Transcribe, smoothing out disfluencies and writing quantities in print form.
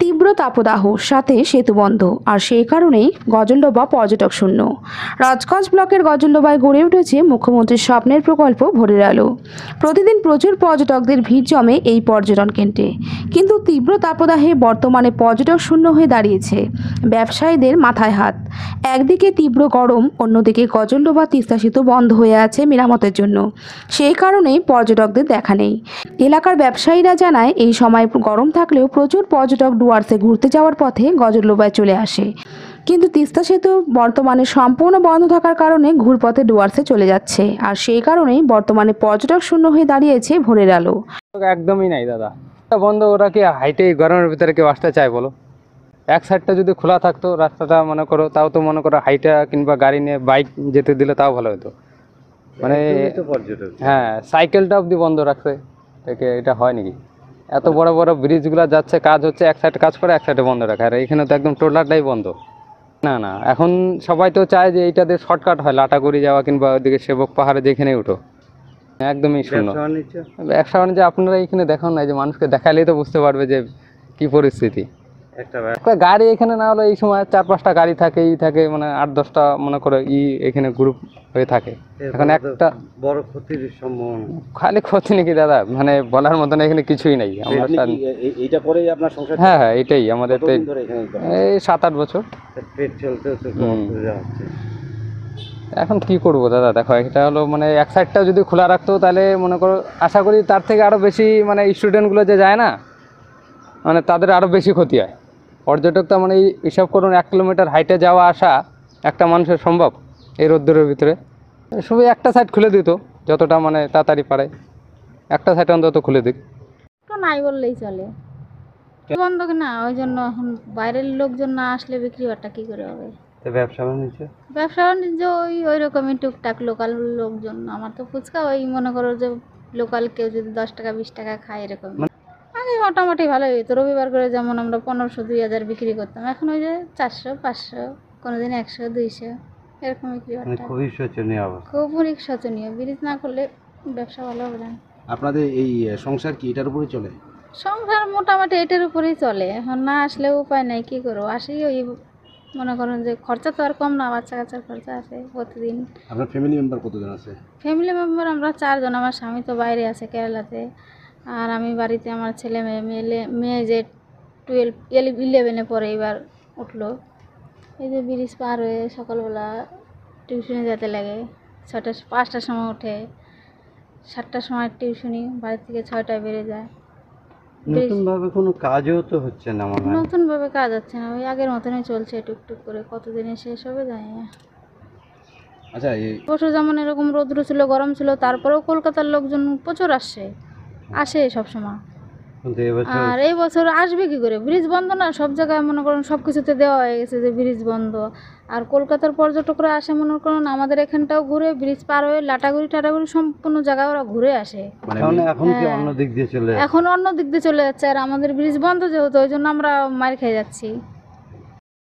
তীব্র তাপদাহ, সাথে সেতু বন্ধ, আর সেই কারণেই গজলডোবা পর্যটক শূন্য। রাজগঞ্জ ব্লকের গজলডোবায় গড়ে উঠেছে মুখ্যমন্ত্রীর স্বপ্নের প্রকল্প ভোরের আলো। প্রতিদিন প্রচুর পর্যটকদের ভিড় জমে এই পর্যটন কেন্দ্রে, কিন্তু তীব্র তাপদাহে বর্তমানে পর্যটক শূন্য হয়ে দাঁড়িয়েছে ব্যবসায়ীদের মাথায় হাত। একদিকে তীব্র গরম, অন্যদিকে গজলডোবা তিস্তা সেতু বন্ধ হয়ে আছে মেরামতের জন্য। সেই কারণেই পর্যটকদের দেখা নেই। এলাকার ব্যবসায়ীরা জানায়, এই সময় গরম থাকলেও প্রচুর পর্যটক ডুয়ার্সে ঘুরতে যাওয়ার পথে গজলডোবায় চলে আসে, কিন্তু তিস্তা সেতু বর্তমানে সম্পূর্ণ বন্ধ থাকার কারণে ঘুরপথে ডুয়ার্সে চলে যাচ্ছে, আর সেই কারণেই বর্তমানে পর্যটক শূন্য হয়ে দাঁড়িয়েছে ভোরের আলো। একদমই নাই দাদা, বন্ধ। ওরা কি হাইটে গরমের ভিতরে কেউ আসতে চায় বলো? এক সাইডটা যদি খোলা থাকতো রাস্তাটা, মনে করো, তাও তো মনে করো হাইটা কিংবা গাড়ি নিয়ে বাইক যেতে দিলে তাও ভালো হতো। মানে হ্যাঁ, সাইকেলটা অবধি বন্ধ রাখছে, এটা হয় নাকি? এত বড় বড় ব্রিজগুলো যাচ্ছে, কাজ হচ্ছে, এক সাইডে কাজ করে এক সাইডে বন্ধ রাখে, আর এখানে তো একদম টোটালটাই বন্ধ। না না, এখন সবাই তো চায় যে এইটাতে শর্টকাট হয়, লাটাগুড়ি যাওয়া কিংবা ওইদিকে সেবক পাহাড়ে যেখানে উঠো। একদমই শূন্য ব্যবসা বাণিজ্য। আপনারা এখানে দেখান না, যে মানুষকে দেখালেই তো বুঝতে পারবে যে কি পরিস্থিতি। একটা গাড়ি এখানে না হলে এই সময় 4-5টা গাড়ি থাকে, মানে 8-10টা মনে করো এখানে গ্রুপ হয়ে থাকে। এখন একটা বড় ক্ষতির সম্ভাবনা। খালি ক্ষতি নাকি দাদা, মানে বলার মতন এখানে কিছুই নাই। আমরা এইটা করেই আপনার সংসার? হ্যাঁ হ্যাঁ, এটাই আমাদের পেট। এই 7-8 বছর পেট চলতে এখন কি করবো দাদা? দেখো, এটা হলো মানে এক সাইডটা যদি খোলা রাখতো তাহলে মনে করো, আশা করি তার থেকে আরও বেশি, মানে স্টুডেন্টগুলো যে যায় না, মানে তাদের আরও বেশি ক্ষতি হয়। পর্যটক তো মানে হিসাব করুন, 1 কিলোমিটার হাইটে যাওয়া আসা একটা মানুষের সম্ভব এই রোদ্দুরের ভিতরে? শুধু একটা সাইড খুলে দিত, যতটা মানে তাড়াতাড়ি পারে একটা সাইড অন্তত খুলে দিক। তো নাই বললেই চলে, বন্ধ না, ওই জন্য এখন বাইরের লোকজন না আসলে বিক্রি বাট্টা কী করে হবে? ব্যবসা বাণিজ্য ওই রকমই টুকটাক লোকাল লোকজন। আমার তো ফুচকা ওই মনে করো যে লোকাল কেউ যদি 10 টাকা 20 টাকা খায় এরকম। আগে মোটামুটি ভালোই হতো, রবিবার করে যেমন আমরা 1500-2000 বিক্রি করতাম, এখন ওই যে 400-500, কোনোদিন 100-200 এরকম বিক্রি বাট্টা। খুবই শোচনীয় অবস্থা, খুবই শোচনীয়। ব্রিজ না করলে ব্যবসা ভালো হবে না। আপনাদের এই সংসার কি এটার উপরে চলে? সংসার মোটামুটি এটার উপরেই চলে, এখন না আসলে উপায় নাই, কী করবো? আসি ওই মনে করেন যে খরচা তো আর কম না, বাচ্চা কাচ্চার খরচা আছে প্রতিদিন। আপনার ফ্যামিলি মেম্বার কতজন আছে? ফ্যামিলি মেম্বার আমরা 4 জন। আমার স্বামী তো বাইরে আছে কেরালাতে, আর আমি বাড়িতে। আমার ছেলে মেয়ে যে 11-এ পরে এবার উঠলো। এই যে ব্রিজ পার হয়ে সকালবেলা টিউশনে যেতে লাগে, 5টার সময় উঠে, 7টার সময় টিউশনি, বাড়ি থেকে 6টায় বেরিয়ে যায়। নতুনভাবে কোনো কাজও তো হচ্ছে না মনে হয়? নতুনভাবে কাজ হচ্ছে না, ওই আগের মতনই চলছে টুকটুক করে। কতদিনে শেষ হবে জানি না। আচ্ছা, বছর যেমন এরকম রৌদ্র ছিল, গরম ছিল, তারপরেও কলকাতার লোকজন প্রচুর আসে সব সময়। আর এই বছর আসবে কি করে? ব্রিজ বন্ধ না, সব জায়গায় মনে করুন সব কিছুতে দেওয়া হয়ে গেছে যে ব্রিজ বন্ধ। আর কলকাতার পর্যটকরা আসে, মনে করুন আমাদের এখানটাও ঘুরে, ব্রিজ পার হয়ে লাটাগুড়ি টাটাগুড়ি সম্পূর্ণ জায়গায় ওরা ঘুরে আসে। এখন কি অন্য দিক দিয়ে চলে? এখন অন্য দিক দিয়ে চলে যাচ্ছে, আর আমাদের ব্রিজ বন্ধ যেহেতু, ওই জন্য আমরা মার খেয়ে যাচ্ছি।